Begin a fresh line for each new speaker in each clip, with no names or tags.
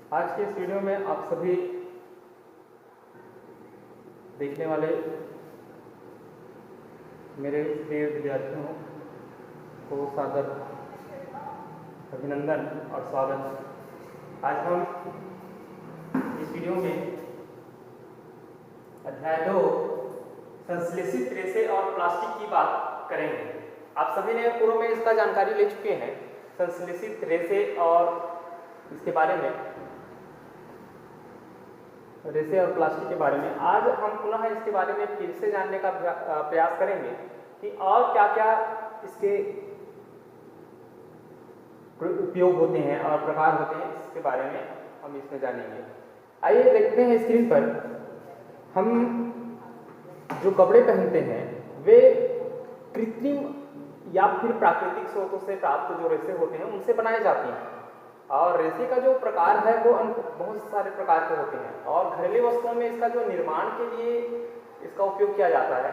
आज के इस वीडियो में आप सभी देखने वाले मेरे प्रिय विद्यार्थियों को सादर अभिनंदन और स्वागत। आज हम इस वीडियो में अध्याय 2 संश्लेषित रेसे और प्लास्टिक की बात करेंगे। आप सभी ने पूर्व में इसका जानकारी ले चुके हैं, संश्लेषित रेसे और इसके बारे में, रेसे और प्लास्टिक के बारे में। आज हम पुनः इसके बारे में फिर से जानने का प्रयास करेंगे कि और क्या क्या इसके उपयोग होते हैं और प्रकार होते हैं, इसके बारे में हम इसमें जानेंगे। आइए देखते हैं स्क्रीन पर। हम जो कपड़े पहनते हैं वे कृत्रिम या फिर प्राकृतिक स्रोतों से प्राप्त जो रेसे होते हैं उनसे बनाए जाते हैं, और रेसे का जो प्रकार है वो बहुत सारे प्रकार के होते हैं, और घरेलू वस्तुओं में इसका जो निर्माण के लिए इसका उपयोग किया जाता है।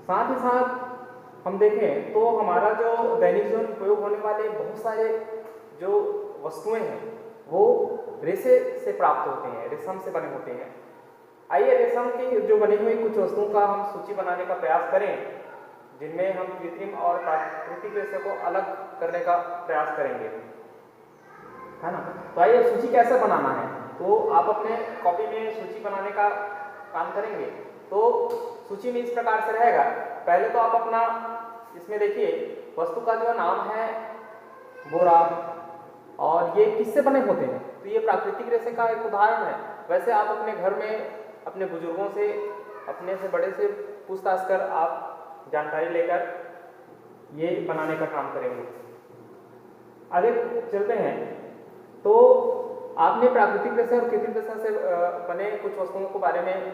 साथ ही साथ हम देखें तो हमारा जो दैनिक जीवन में उपयोग होने वाले बहुत सारे जो वस्तुएं हैं वो रेसे से प्राप्त होते हैं, रेशम से बने होते हैं। आइए रेशम की जो बनी हुई कुछ वस्तुओं का हम सूची बनाने का प्रयास करें, जिनमें हम कृत्रिम और प्राकृतिक रेसे को अलग करने का प्रयास करेंगे, है ना। तो आइए सूची कैसे बनाना है, तो आप अपने कॉपी में सूची बनाने का काम करेंगे। तो सूची में इस प्रकार से रहेगा। पहले तो आप अपना इसमें देखिए वस्तु का जो नाम है बोरा, और ये किससे बने होते हैं, तो ये प्राकृतिक रेसे का एक उदाहरण है। वैसे आप अपने घर में अपने बुजुर्गों से, अपने से बड़े से पूछताछ कर आप जानकारी लेकर ये बनाने का काम करेंगे। आगे चलते हैं। तो आपने प्राकृतिक रेसे और कृत्रिम रेशा से बने कुछ वस्तुओं के बारे में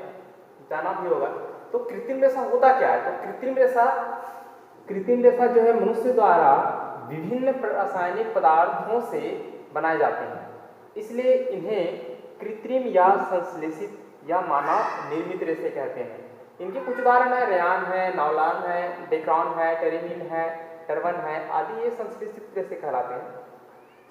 जाना भी होगा। तो कृत्रिम रेशा होता क्या है, तो कृत्रिम रेशा जो है मनुष्य द्वारा विभिन्न रासायनिक पदार्थों से बनाए जाते हैं, इसलिए इन्हें कृत्रिम या संश्लेषित या मानव निर्मित रेशे कहते हैं। इनके कुछ उदाहरण है रेयान है, नावलान है, डेक्रॉन है, टेरेमिन है, टर्वन है आदि, ये संश्लेषित रेशे कहलाते हैं।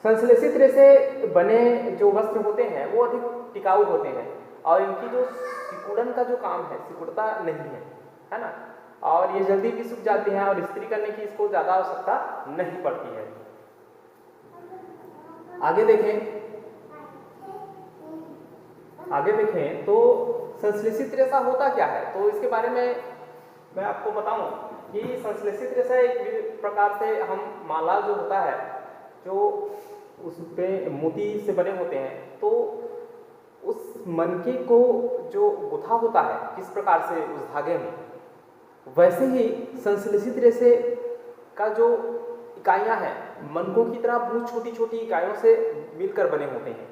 संश्लेषित रेशे बने जो वस्त्र होते हैं वो अधिक टिकाऊ होते हैं, और इनकी जो सिकुड़न का जो काम है, सिकुड़ता नहीं है ना, और ये जल्दी भी सूख जाती हैं, और इस्त्री करने की इसको ज़्यादा आवश्यकता नहीं पड़ती है। आगे देखें तो संश्लेषित रेशा होता क्या है, तो इसके बारे में मैं आपको बताऊं कि संश्लेषित रेशा एक प्रकार से हम माला जो होता है, जो उस पे मोती से बने होते हैं, तो उस मनके को जो गुथा होता है किस प्रकार से उस धागे में, वैसे ही संश्लेषित रेशे का जो इकाइयां हैं मनकों की तरह बहुत छोटी छोटी इकाइयों से मिलकर बने होते हैं,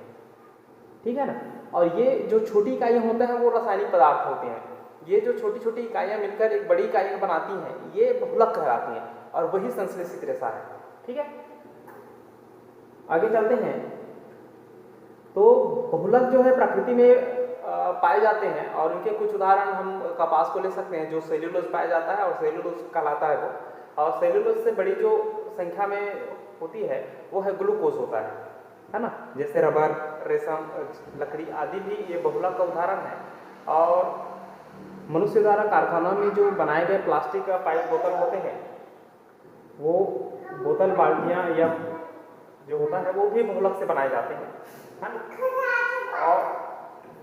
ठीक है ना। और ये जो छोटी इकाइयां होते हैं वो रासायनिक पदार्थ होते हैं। ये जो छोटी छोटी इकाइयां मिलकर एक बड़ी इकाई बनाती हैं, ये बहुलक कहलाती हैं, और वही संश्लेषित रेशा है, ठीक है। आगे चलते हैं। तो बहुलक जो है प्रकृति में पाए जाते हैं, और उनके कुछ उदाहरण हम कपास को ले सकते हैं, जो सेल्यूलोज पाया जाता है और सेल्यूलोज कहलाता है वो, और सेल्यूलोज से बड़ी जो संख्या में होती है वो है ग्लूकोज होता है ना। जैसे रबर, रेशम, लकड़ी आदि भी ये बहुलक का उदाहरण है। और मनुष्य द्वारा कारखानों में जो बनाए गए प्लास्टिक का पाइप बोतल होते हैं, वो बोतल, बाल्टियाँ या जो होता है वो भी बहुलक से बनाए जाते हैं, है ना। और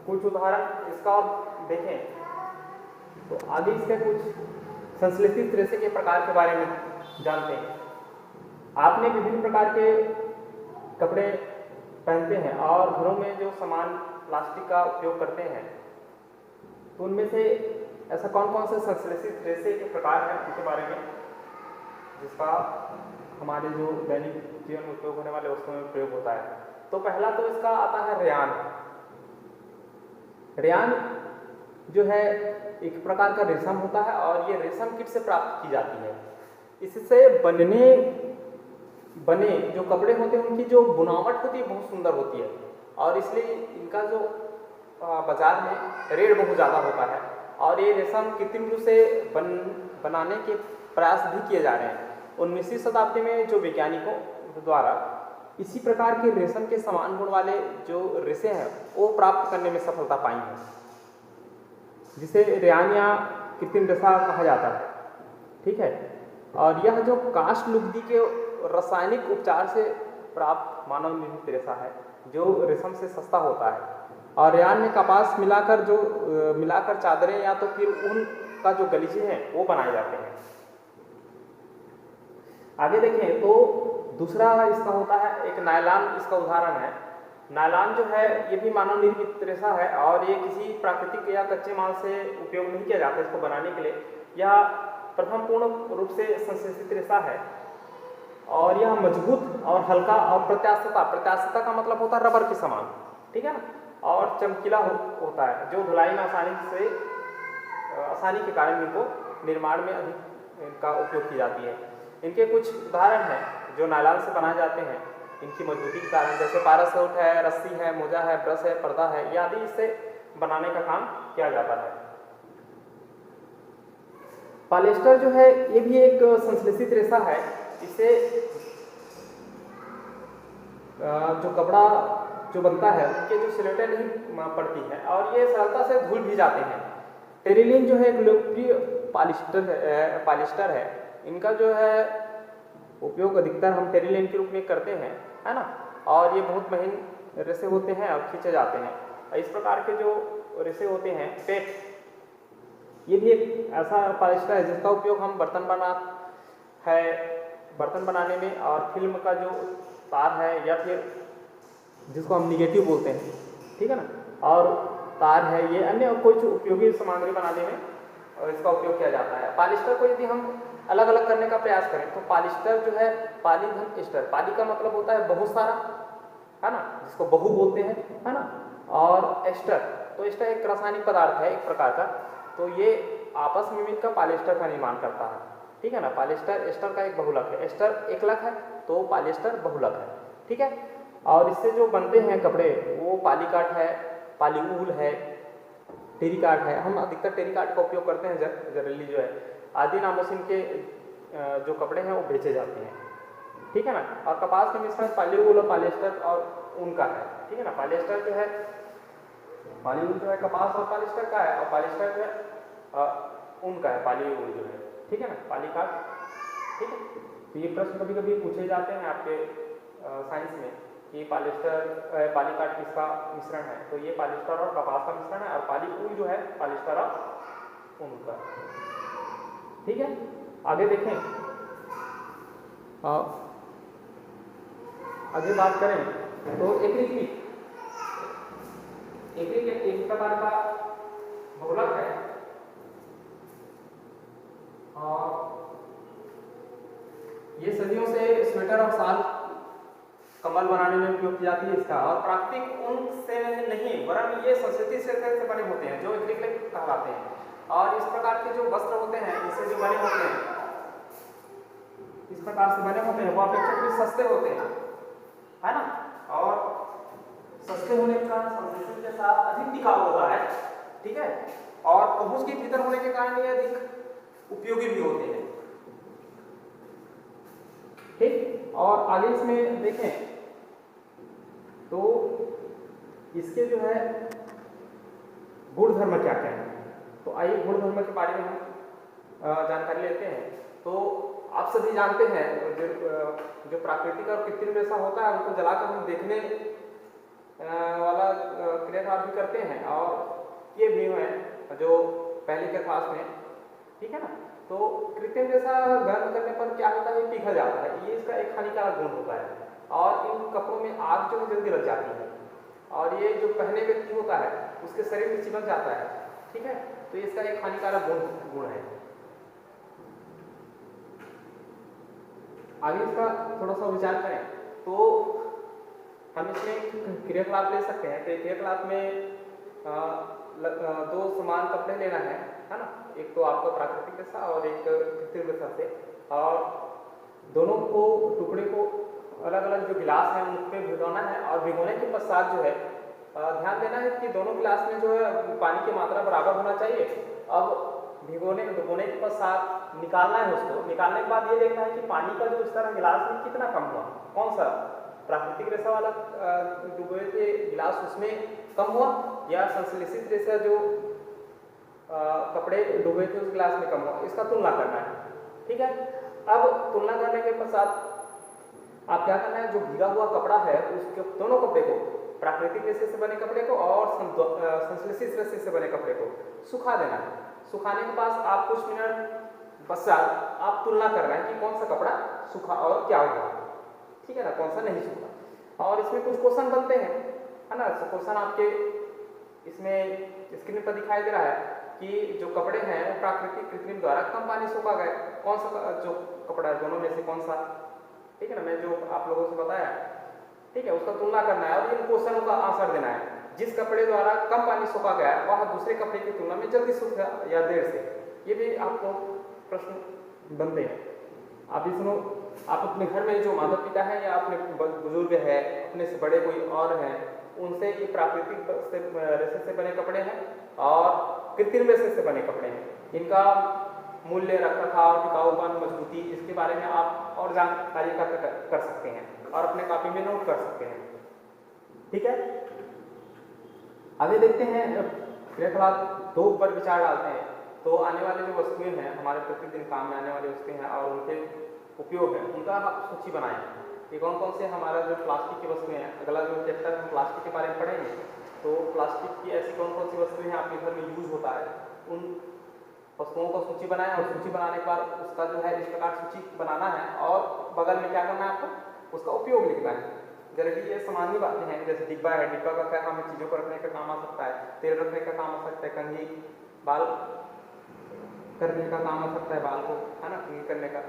कुछ उदाहरण इसका देखें तो आगे इसके कुछ संश्लेषित रेशे के प्रकार के बारे में जानते हैं। आपने विभिन्न प्रकार के कपड़े पहनते हैं और घरों में जो सामान प्लास्टिक का उपयोग करते हैं, तो उनमें से ऐसा कौन कौन से संश्लेषित रेशे के प्रकार हैं उनके बारे में, जिसका हमारे जो दैनिक जीवन में उपयोग होने वाले वस्तुओं में प्रयोग होता है। तो पहला तो इसका आता है रेयान। रेयान जो है एक प्रकार का रेशम होता है, और ये रेशम कीट से प्राप्त की जाती है। इससे बने जो कपड़े होते हैं उनकी जो बुनावट होती है बहुत सुंदर होती है, और इसलिए इनका जो बाजार में रेट बहुत ज़्यादा होता है। और ये रेशम कृत्रिम रूप से बनाने के प्रयास भी किए जा रहे हैं। 19वीं शताब्दी में जो वैज्ञानिकों द्वारा इसी प्रकार के रेशम के समान गुण वाले जो रेशे हैं वो प्राप्त करने में सफलता पाई है, जिसे रेयान या कृत्रिम रेशा कहा जाता है। ठीक है, और यह जो काष्ठ लुगदी के रासायनिक उपचार से प्राप्त मानव निर्मित रेशा है जो रेशम से सस्ता होता है, और रेयान में कपास मिलाकर चादरें या तो फिर ऊन का जो गलीचे हैं वो बनाए जाते हैं। आगे देखें तो दूसरा इसका होता है एक नायलॉन, इसका उदाहरण है। नायलॉन जो है ये भी मानव निर्मित रेशा है और ये किसी प्राकृतिक या कच्चे माल से उपयोग नहीं किया जाता इसको बनाने के लिए। यह प्रथम पूर्ण रूप से संश्लेषित रेशा है और यह मजबूत और हल्का और प्रत्यास्थता का मतलब होता है रबर के समान, ठीक है ना, और चमकीला होता है जो धुलाई में आसानी के कारण इनको निर्माण में अधिक इनका उपयोग की जाती है। इनके कुछ उदाहरण हैं जो नायलॉन से बनाए जाते हैं इनकी मजबूती के कारण, जैसे पैरासूट है, रस्सी है, मोजा है, ब्रश है, पर्दा है, ये आदि इससे बनाने का काम किया जाता है। पॉलिएस्टर जो है ये भी एक संश्लेषित रेशा है। इससे जो कपड़ा जो बनता है उनके जो सिलेटें नहीं पड़ती है और ये सरलता से धुल भी जाते हैं। टेरिलीन जो है एक लोकप्रिय पॉलिएस्टर है। इनका जो है उपयोग अधिकतर हम टेरिलीन के रूप में करते हैं, है ना, और ये बहुत महीन रेशे होते हैं और खींचे जाते हैं। इस प्रकार के जो रेशे होते हैं पेट, ये भी एक ऐसा पॉलिएस्टर है जिसका उपयोग हम बर्तन बनाने में, और फिल्म का जो तार है या फिर जिसको हम निगेटिव बोलते हैं, ठीक है ना, और तार है, ये अन्य कुछ उपयोगी सामग्री बनाने में और इसका उपयोग किया जाता है। पॉलिएस्टर को यदि हम अलग अलग करने का प्रयास करें तो पॉलिएस्टर जो है पाली धन एस्टर, पाली का मतलब होता है बहुत सारा, है ना, जिसको बहु बोलते हैं, है ना, और एस्टर, तो एस्टर एक रासायनिक पदार्थ है एक प्रकार का, तो ये आपस में मिलकर पॉलिएस्टर का निर्माण करता है, ठीक है ना। पॉलिएस्टर एस्टर का एक बहुलक है, एस्टर एकलक है तो पॉलिएस्टर बहुलक है, ठीक है। और इससे जो बनते हैं कपड़े वो पॉलीकाट है, पॉलीवूल है, टेरिकाट है। हम अधिकतर टेरिकाट का उपयोग करते हैं जनरली जो है, आदि नामों से इनके जो कपड़े हैं वो बेचे जाते हैं, ठीक है ना। और कपास का मिश्रण पॉलीवूल और पॉलिएस्टर और ऊन का है, ठीक है ना। पॉलिएस्टर जो है, पॉलीवूल जो है कपास और पॉलिएस्टर का है, और पॉलिएस्टर जो है ऊन का है, पॉलीवूल जो है, ठीक है ना, पॉलीकाट, ठीक है। तो ये प्रश्न कभी कभी पूछे जाते हैं आपके साइंस में कि पॉलीकाट किसका मिश्रण है, तो ये पॉलिएस्टर और कपास का मिश्रण है, और पॉलीवूल जो है पॉलिएस्टर और ऊन का, ठीक है। आगे देखें, आगे बात करें तो एक्रिलिक एक प्रकार का बहुलक है और ये सदियों से स्वेटर और शाल कम्बल बनाने में उपयोग की जाती है इसका, और प्राकृतिक ऊन से नहीं वरन ये संश्लेषित से बने होते हैं जो एक्रिलिक कहलाते हैं। और इस प्रकार के जो वस्त्र होते हैं इससे जो बने होते हैं, इस प्रकार से बने होते हैं, वो अपेक्षाकृत सस्ते होते हैं, है ना, और सस्ते होने के कारण संश्लेषण के साथ अधिक टिकाऊ होता है, ठीक है, और पहुंच के भीतर होने के कारण ये अधिक उपयोगी भी होते हैं, ठीक। और आगे इसमें देखें तो इसके जो है गुणधर्म क्या क्या है, तो आइए गुणधर्म के बारे में हम जानकारी लेते हैं। तो आप सभी जानते हैं जो प्राकृतिक और कृत्रिम रेशा होता है उनको जलाकर हम देखने वाला क्रियाकलाप भी करते हैं और ये भी हैं जो पहले के क्लास में, ठीक है ना। तो कृत्रिम रेशा गर्म करने पर क्या होता है, पिघल जाता है, ये इसका एक हानिकारक गुण होता है, और इन कपड़ों में आग जो जल्दी लग जाती है, और ये जो पहने व्यक्ति होता है उसके शरीर में चिपक जाता है, ठीक है, तो इसका एक हानिकारक गुण है। आगे इसका थोड़ा सा विचार करें तो हम इसमें क्रियाकलाप ले सकते हैं। तो क्रियाकलाप में दो समान कपड़े लेना है ना, एक तो आपका प्राकृतिक रेशा और एक कृत्रिम रेशा से, और दोनों को टुकड़े को अलग अलग जो गिलास है उन पर भिगोना है, और भिगोने के पश्चात जो है ध्यान देना है कि दोनों गिलास में जो है पानी की मात्रा बराबर होना चाहिए। अब भिगोने के पश्चात निकालना है उसको, निकालने के बाद ये देखना है कि पानी का जो स्तर है गिलास में कितना कम हुआ, कौन सा प्राकृतिक रेशा वाला डुबोए थे गिलास उसमें कम हुआ, या संश्लेषित रेशा जो कपड़े डुबोए थे उस गिलास में कम हुआ, इसका तुलना करना है। ठीक है, अब तुलना करने के पश्चात आप क्या करना है, जो भीगा हुआ कपड़ा है उसके दोनों कपड़े को, प्राकृतिक रेशे से बने कपड़े को और संश्लेषित रेशे से बने कपड़े को सुखा देना है। सुखाने के बाद आप कुछ मिनट पश्चात आप तुलना कर रहे हैं कि कौन सा कपड़ा सूखा और क्या हुआ, ठीक है ना, कौन सा नहीं सूखा। और इसमें कुछ क्वेश्चन बनते हैं, है ना। क्वेश्चन आपके इसमें स्क्रीन पर दिखाई दे रहा है कि जो कपड़े हैं वो प्राकृतिक कृत्रिम द्वारा कम पानी सोखा गए, कौन सा जो कपड़ा है दोनों में से कौन सा, ठीक है ना, मैं जो आप लोगों से बताया, ठीक है, उसका तुलना करना है और इन क्वेश्चनों का आंसर देना है। जिस कपड़े द्वारा कम पानी सोखा गया वह दूसरे कपड़े की तुलना में जल्दी सूखा या देर से, ये भी आपको प्रश्न बनते हैं। आप इसमें आप अपने घर में जो माता पिता है या अपने बुजुर्ग है, अपने से बड़े कोई और हैं, उनसे ये प्राकृतिक रेशे से बने कपड़े हैं और कृत्रिम रेशे से बने कपड़े हैं, इनका मूल्य, रखरखाव, टिकाऊपन, मजबूती, इसके बारे में आप और जानकारी कर सकते हैं और अपने कॉपी में नोट कर सकते हैं। ठीक है, आगे देखते हैं क्रियाकलाप 2 पर विचार डालते हैं। तो आने वाले जो वस्तुएं हैं हमारे प्रतिदिन काम में आने वाली वस्तुएं हैं और उनके उपयोग है उनका आप सूची बनाएं कि कौन कौन से हमारा जो प्लास्टिक की वस्तुएं हैं। अगला जो चैप्टर हम प्लास्टिक के बारे में पढ़ेंगे, तो प्लास्टिक की ऐसी कौन कौन सी वस्तुएं हैं आपके घर में यूज होता है, उन वस्तुओं को सूची बनाएं और सूची बनाने के बाद उसका जो है इस प्रकार सूची बनाना है और बगल में क्या करना है, आपको उसका उपयोग लिखना है। जनरली ये सामान्य बातें हैं, जैसे डिब्बा है, डिब्बा का क्या काम है, चीज़ों को रखने का काम आ सकता है, तेल रखने का काम आ सकता है, कंघी बाल करने का काम आ सकता है, बाल को, है ना, कंघी करने का,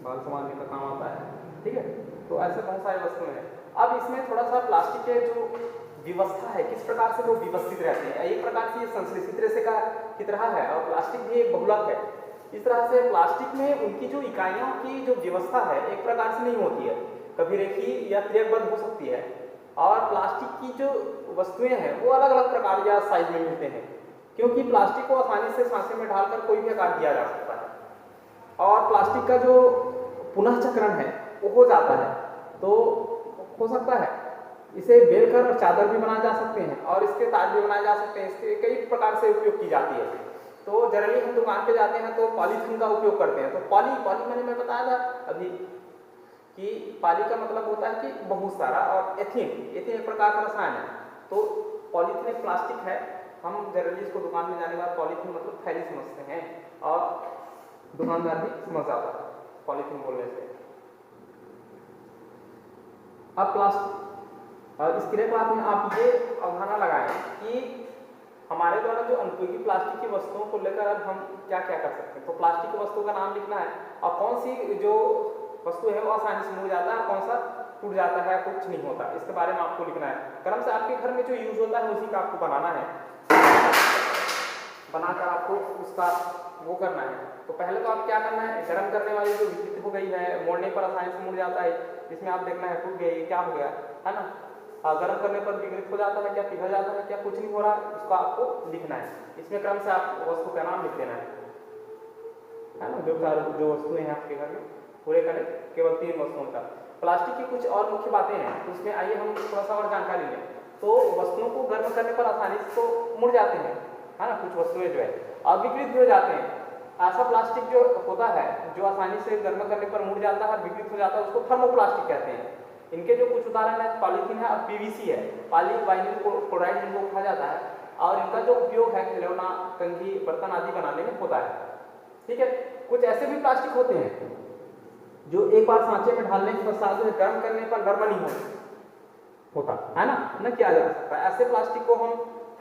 बाल संभालने का काम आता है। ठीक है, तो ऐसे बहुत सारी वस्तुएं हैं। अब इसमें थोड़ा सा प्लास्टिक के जो व्यवस्था है, किस प्रकार से वो व्यवस्थित रहते हैं, एक प्रकार से ये संश्लेषित रेशे का की तरह है और प्लास्टिक भी एक बहुलक है। इस तरह से प्लास्टिक में उनकी जो इकाइयों की जो व्यवस्था है एक प्रकार से नहीं होती है, कभी रेखीय या त्रिज्यबद्ध हो सकती है। और प्लास्टिक की जो वस्तुएं हैं वो अलग अलग प्रकार या साइज में मिलते हैं, क्योंकि प्लास्टिक को आसानी से सांचे में डालकर कोई भी आकार दिया जा सकता है और प्लास्टिक का जो पुनः चक्रण है वो हो जाता है, तो हो सकता है इसे बेलकर और चादर भी बनाए जा सकते हैं और इसके ताज भी बनाए जा सकते हैं, इसके कई प्रकार से उपयोग की जाती है। तो जनरली हम दुकान पे जाते हैं तो पॉलीथीन का उपयोग करते हैं। तो पॉली मैंने बताया था अभी कि पॉली का मतलब होता है कि बहुत सारा, और एथीन एक प्रकार का रसायन है। तो पॉलीथीन एक प्लास्टिक है, हम जनरली इसको दुकान में जाने के बाद पॉलीथीन मतलब थैली समझते हैं और दुकानदार भी समझ आता है पॉलीथीन बोलने से। अब प्लास्टिक और इस क्रियाकलाप में आप ये अवधारणा लगाएं कि हमारे द्वारा जो अनुपयोगी प्लास्टिक की वस्तुओं को लेकर अब हम क्या क्या कर सकते हैं। तो प्लास्टिक की वस्तुओं का नाम लिखना है और कौन सी जो वस्तु है वो आसानी से मुड़ जाता है, कौन सा टूट जाता है, कुछ नहीं होता, इसके बारे में आपको लिखना है। क्रम से आपके घर में जो यूज होता है उसी का आपको बनाना है, बनाकर आपको उसका वो करना है। तो पहले तो आप क्या करना है, गर्म करने वाली जो विद्युत हो गई है, मोड़ने पर आसानी से मुड़ जाता है, इसमें आप देखना है टूट गई, क्या हो गया, है ना। गर्म करने पर विकृत हो जाता है क्या, पिघल जाता है क्या, कुछ नहीं हो रहा, इसको आपको लिखना है। इसमें क्रम से आप वस्तु का नाम लिख देना है ना। जो वस्तुएं हैं आपके घर में पूरे करें, केवल 3 वस्तुओं का। प्लास्टिक की कुछ और मुख्य बातें हैं, तो उसमें आइए हम थोड़ा सा और जानकारी लें। तो वस्तुओं को गर्म करने पर आसानी से तो मुड़ जाते हैं, है ना, कुछ वस्तुएं जो है और विकृत भी हो जाते हैं। ऐसा प्लास्टिक जो होता है जो आसानी से गर्म करने पर मुड़ जाता है, विकृत हो जाता है, उसको थर्मोप्लास्टिक कहते हैं। इनके जो कुछ उदाहरण है पॉलीथीन है और पीवीसी है, पॉलीवाइनिल क्लोराइड इनको कहा जाता है और इनका जो उपयोग है खिलौना, कंघी, बर्तन आदि बनाने में होता है। ठीक है, कुछ ऐसे भी प्लास्टिक होते हैं जो एक बार सांचे में डालने के पश्चात गर्म करने पर नरम नहीं होता है ना, न किया जा सकता। ऐसे प्लास्टिक को हम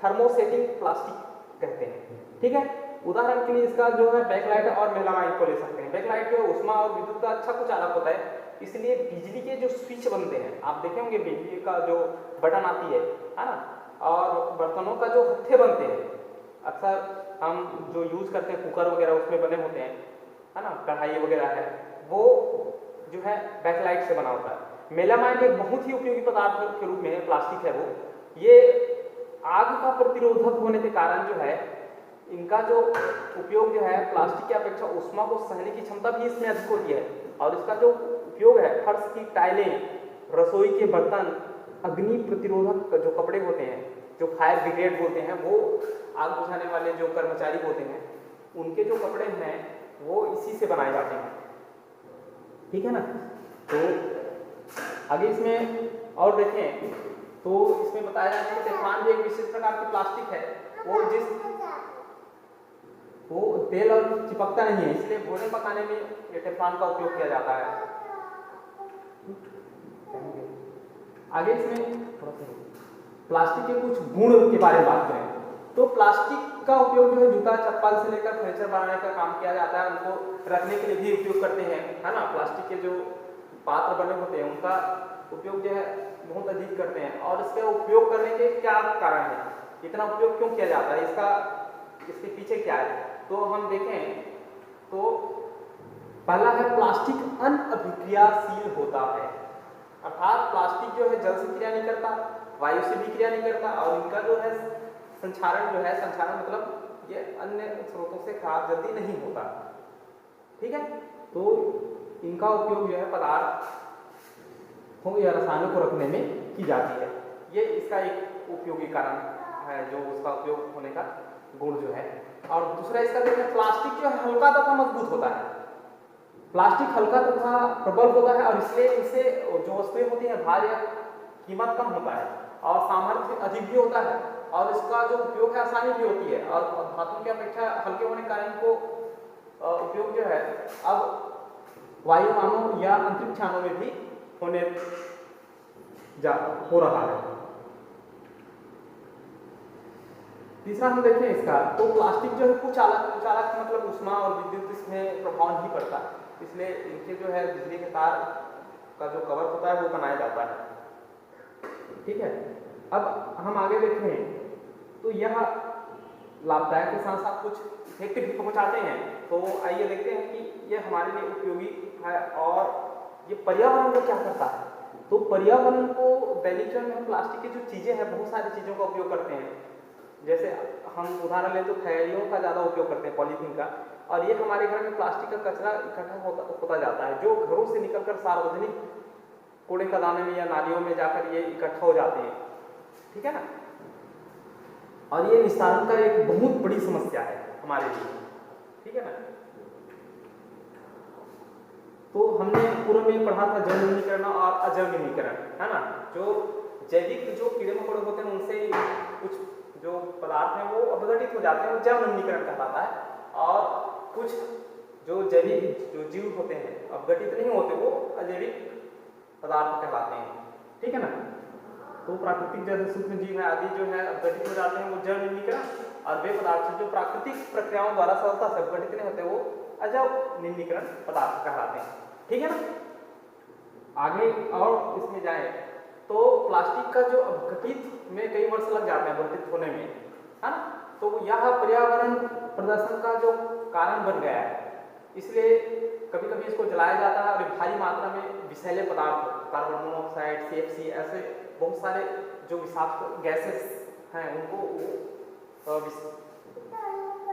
थर्मोसेटिंग प्लास्टिक कहते हैं। ठीक है, उदाहरण के लिए इसका जो है बैकलाइट और मेलामाइन को ले सकते हैं। बैकलाइट जो उष्मा और विद्युत का अच्छा कुछ आरोप होता है, इसलिए बिजली के जो स्विच बनते हैं, आप देखे होंगे बिजली का जो बटन आती है ना, और बर्तनों का जो हत्थे बनते हैं, अक्सर हम जो यूज करते हैं कुकर वगैरह उसमें बने होते हैं, है ना, कढ़ाई वगैरह है, वो जो है बैकलाइट से बना होता है। मेलामाइन एक बहुत ही उपयोगी पदार्थ के रूप में प्लास्टिक है, वो ये आग का प्रतिरोधक होने के कारण जो है इनका जो उपयोग जो है प्लास्टिक की अपेक्षा उष्मा को सहने की क्षमता भी इसमें अधिक होती है और इसका जो उपयोग है फर्श की टाइलें रसोई के बर्तन, अग्नि प्रतिरोधक जो कपड़े होते हैं, जो फायर ब्रिगेड बोलते हैं, वो आग बुझाने वाले जो कर्मचारी होते हैं, उनके जो कपड़े हैं वो इसी से बनाए जाते हैं। ठीक है ना। तो आगे इसमें और देखें तो इसमें बताया जाता है कि टेफ्लॉन भी एक विशेष प्रकार की प्लास्टिक है, वो तेल और चिपकता नहीं है, इसलिए भोजन पकाने में ये टेफ्लॉन का उपयोग किया जाता है। आगे इसमें प्लास्टिक के कुछ गुण के बारे में बात करें तो प्लास्टिक का उपयोग जो है जूता चप्पल से लेकर फर्नीचर बनाने का काम किया जाता है, उनको रखने के लिए भी उपयोग करते हैं, है ना। प्लास्टिक के जो पात्र बने होते हैं उनका उपयोग जो है बहुत अधिक करते हैं। और इसका उपयोग करने के क्या कारण है, इतना उपयोग क्यों किया जाता है, इसके पीछे क्या है, तो हम देखें तो पहला है प्लास्टिक अनअभिक्रियाशील होता है, अर्थात प्लास्टिक जो है जल से क्रिया नहीं करता, वायु से भी क्रिया नहीं करता, और इनका जो है संक्षारण मतलब ये अन्य स्रोतों से खराब जल्दी नहीं होता। ठीक है। तो इनका उपयोग जो है पदार्थ हो या रसायनों को रखने में की जाती है, ये इसका एक उपयोगी कारण है जो उसका उपयोग होने का गुण जो है। और दूसरा इसका देखें, प्लास्टिक जो है हल्का तथा मजबूत होता है, प्लास्टिक हल्का तथा प्रबल होता है और इसलिए इससे जो वस्तुएं होती हैं भार या कीमत कम होता है और सामर्थ्य अधिक भी होता है, और इसका जो उपयोग है आसानी भी होती है, और धातु की अपेक्षा हल्के होने के कारण को उपयोग जो है अब वायुयानों या अंतरिक्ष यानों में भी हो रहा है। तीसरा हम देखें इसका तो प्लास्टिक जो है कुचालक मतलब उष्मा और विद्युत इसमें प्रभाव नहीं पड़ता, इसलिए इनके जो है बिजली के तार का जो कवर होता है वो बनाया जाता है। ठीक है। अब हम आगे देखें तो यह लाभदायक के साथ साथ कुछ इफेक्ट भी पहुंचाते हैं, तो आइए देखते हैं कि ये हमारे लिए उपयोगी है और ये पर्यावरण को क्या करता है। तो पर्यावरण को दैनिक जीवन में प्लास्टिक की जो चीजें हैं बहुत सारी चीजों का उपयोग करते हैं, जैसे हम उदाहरण लें तो थैलियों का ज़्यादा उपयोग करते हैं, पॉलीथीन का, और ये हमारे घर में प्लास्टिक का कचरा इकट्ठा होता जाता है जो घरों से निकलकर सार्वजनिक कूड़े खदाने में या नालियों में जाकर ये इकट्ठा हो जाते हैं। ठीक है ना। और ये निस्तारण का एक बहुत बड़ी समस्या है हमारे लिए। ठीक है ना। तो हमने पूर्व में पढ़ा था जैव न्यूनीकरण और अजैव न्यूनीकरण, है ना। जो जैविक जो कीड़े मकोड़े होते हैं उनसे कुछ जो पदार्थ हैं वो अपघटित हो जाते हैं, वो जैव न्यूनीकरण कहलाता है, और कुछ जो जैविक जो जीव होते हैं अपघटित नहीं होते वो अजैविक पदार्थ कहलाते हैं। ठीक है ना। तो प्राकृतिक जैसे सूक्ष्म जीव है आदि जो है अपघटित हो जाते हैं वो जैव न्यूनीकरण, और वे पदार्थ जो प्राकृतिक प्रक्रियाओं द्वारा सरलता से अपघटित नहीं होते वो अजैव न्यूनीकरण पदार्थ कहलाते हैं। ठीक है ना। आगे और इसमें जाए तो प्लास्टिक का जो अपघटित में कई वर्ष लग जाते हैं अपघटित होने में, है ना। तो यह पर्यावरण प्रदूषण का जो कारण बन गया है, इसलिए कभी कभी इसको जलाया जाता है और भारी मात्रा में विषैले पदार्थ कार्बन मोनोऑक्साइड, CFC ऐसे बहुत सारे जो विषाक्त गैसेस हैं उनको वो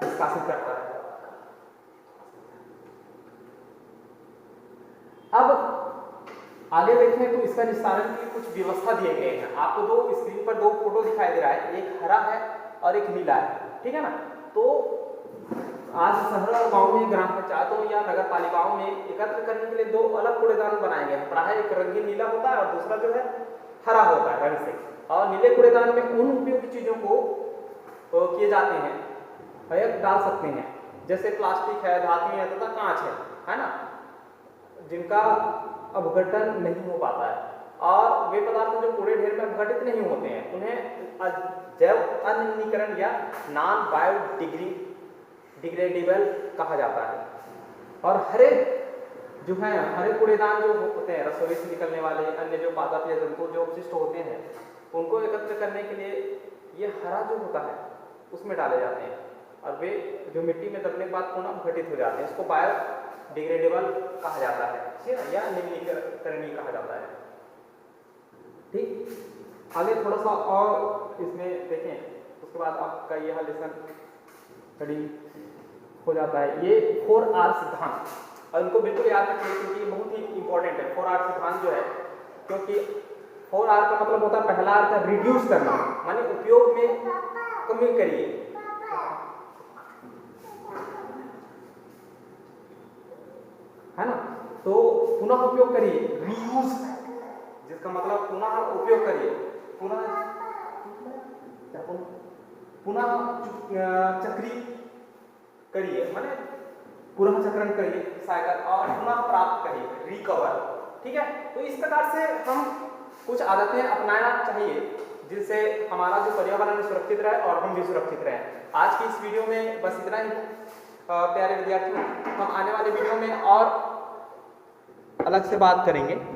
निष्कासित करता है। अब आगे देखें तो इसका निस्तारण की कुछ व्यवस्था दिए गए हैं। आपको दो स्क्रीन पर दो फोटो दिखाई दे रहा है, एक हरा है और एक नीला है। ठीक है ना। तो आज शहर और गांव में ग्राम पंचायतों या नगर पालिकाओं में एकत्र करने के लिए दो अलग कूड़ेदान बनाए गए हैं। प्रायः एक रंगीन नीला होता है और दूसरा जो है हरा होता है रंग से, और नीले कूड़ेदान में उन उपयोगी चीजों को किए जाते हैं डाल सकते हैं, जैसे प्लास्टिक है, धातु है तथा कांच है ना, जिनका अपघटन नहीं हो पाता है, और वे पदार्थ जो कूड़े ढेर में अपघटित नहीं होते हैं उन्हें जैव अनिर्णीकरण या नॉन बायोडिग्रेडेबल कहा जाता है। और हरे जो है हरे कूड़ेदान जो होते हैं रसोई से निकलने वाले अन्य जो पादप या जंतु जो अपशिष्ट होते हैं उनको एकत्र करने के लिए ये हरा जो होता है उसमें डाले जाते हैं, और वे जो मिट्टी में दबने के बाद पुनः अपघटित हो जाते हैं। इसको बायोडिग्रेडेबल कहा जाता है, ठीक है, या निम्नीकरणीय कहा जाता है। ठीक। आगे थोड़ा सा और इसमें देखें, उसके बाद आपका यह लेसन स्टडी हो जाता है। ये 4R सिद्धांत, और इनको बिल्कुल याद रखिए क्योंकि ये बहुत ही इंपॉर्टेंट है। 4R सिद्धांत जो है क्योंकि 4R का मतलब होता है, पहला अर्थ है रिड्यूस करना, माने उपयोग में कमी करिए, है ना। तो पुनः उपयोग करिए, रीयूज, जिसका मतलब पुनः उपयोग करिए, पुनः चक्री करिए, माने पुनः चक्रण करिए साइकिल, और पुनः प्राप्त करिए, रिकवर। ठीक है, तो इस प्रकार से हम कुछ आदतें अपनाना चाहिए जिससे हमारा जो पर्यावरण सुरक्षित रहे और हम भी सुरक्षित रहें। आज की इस वीडियो में बस इतना ही प्यारे विद्यार्थियों। हम आने वाले वीडियो में और अलग से बात करेंगे।